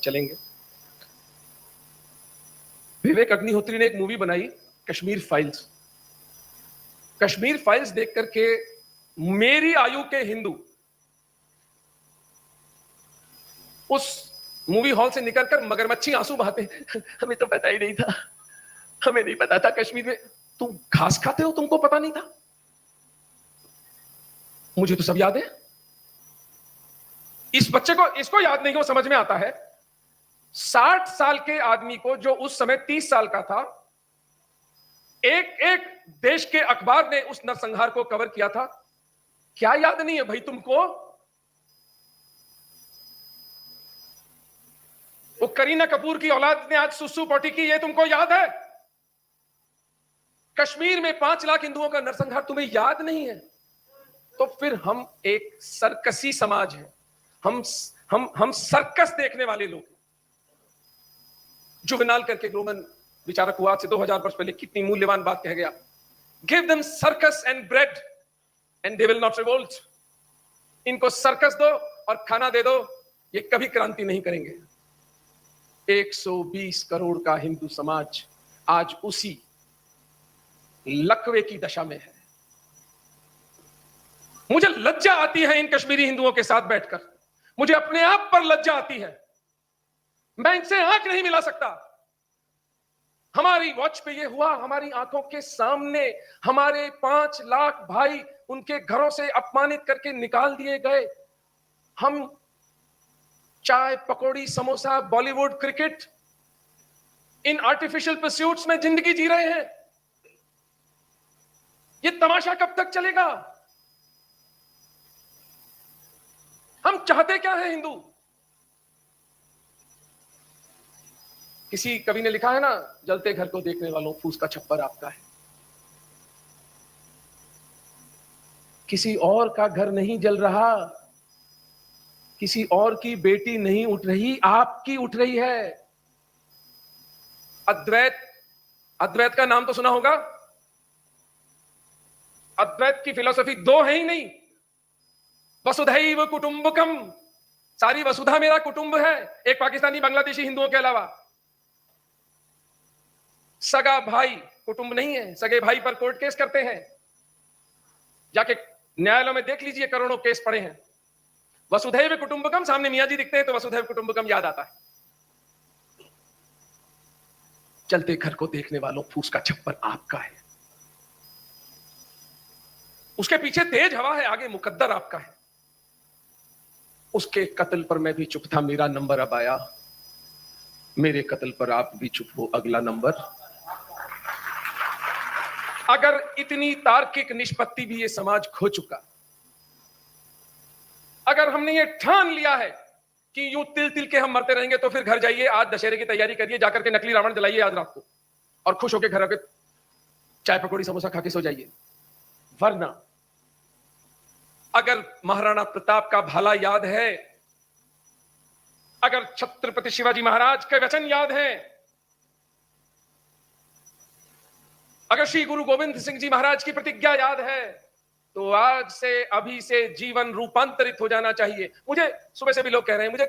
चलेंगे। विवेक अग्निहोत्री ने एक मूवी बनाई कश्मीर फाइल्स। कश्मीर फाइल्स देख करके मेरी आयु के हिंदू उस मूवी हॉल से निकलकर मगरमच्छी आंसू बहाते, हमें तो पता ही नहीं था, हमें नहीं पता था कश्मीर में तुम घास खाते हो, तुमको पता नहीं था। मुझे तो सब याद है। इस बच्चे को इसको याद नहीं, वो समझ में आता है 60 साल के आदमी को, जो उस समय 30 साल का था, एक एक देश के अखबार ने उस नरसंहार को कवर किया था। क्या याद नहीं है भाई तुमको? वो करीना कपूर की औलाद ने आज सुसु पोटी की, ये तुमको याद है? कश्मीर में 5 लाख हिंदुओं का नरसंहार तुम्हें याद नहीं है? तो फिर हम एक सर्कसी समाज है। हम सर्कस देखने वाले लोग। जुवेनाल करके रोमन विचारक हुआ से 2000 वर्ष पहले, कितनी मूल्यवान बात कह गया। Give them circus and bread and they will not revolt. इनको सर्कस दो और खाना दे दो, ये कभी क्रांति नहीं करेंगे। 120 करोड़ का हिंदू समाज आज उसी लकवे की दशा में है। मुझे लज्जा आती है इन कश्मीरी हिंदुओं के साथ बैठकर, मुझे अपने आप पर लज्जा आती है। मैं इनसे आंख नहीं मिला सकता। हमारी वॉच पे ये हुआ, हमारी आंखों के सामने हमारे 5 लाख भाई उनके घरों से अपमानित करके निकाल दिए गए। हम चाय पकौड़ी समोसा बॉलीवुड क्रिकेट इन आर्टिफिशियल परस्यूट्स में जिंदगी जी रहे हैं। ये तमाशा कब तक चलेगा? हम चाहते क्या है हिंदू? किसी कवि ने लिखा है ना, जलते घर को देखने वालों फूस का छप्पर आपका है। किसी और का घर नहीं जल रहा, किसी और की बेटी नहीं उठ रही, आपकी उठ रही है। अद्वैत का नाम तो सुना होगा। अद्वैत की फिलॉसफी 2 है ही नहीं। वसुधैव कुटुंबकम, सारी वसुधा मेरा कुटुंब है, एक पाकिस्तानी बांग्लादेशी हिंदुओं के अलावा। सगा भाई कुटुंब नहीं है। सगे भाई पर कोर्ट केस करते हैं, जाके न्यायालयों में देख लीजिए, करोड़ों केस पड़े हैं। वसुधैव कुटुंबकम, सामने मियां जी दिखते हैं तो वसुधैव कुटुंबकम याद आता है। चलते घर को देखने वालों फूस का छप्पर आपका है। उसके पीछे तेज हवा है, आगे मुकद्दर आपका है। उसके कत्ल पर मैं भी चुप था, मेरा नंबर अब आया। मेरे कत्ल पर आप भी चुप हो, अगला नंबर। अगर इतनी तार्किक निष्पत्ति भी ये समाज खो चुका, अगर हमने ये ठान लिया है कि यूं तिल तिल के हम मरते रहेंगे, तो फिर घर जाइए, आज दशहरे की तैयारी करिए, जाकर के नकली रावण जलाइए आज रात को, और खुश होकर घर आके चाय पकौड़ी समोसा खा के सो जाइए। वरना अगर महाराणा प्रताप का भाला याद है, अगर छत्रपति शिवाजी महाराज के वचन याद है, अगर श्री गुरु गोविंद सिंह जी महाराज की प्रतिज्ञा याद है, तो आज से अभी से जीवन रूपांतरित हो जाना चाहिए। मुझे सुबह से भी लोग कह रहे हैं, मुझे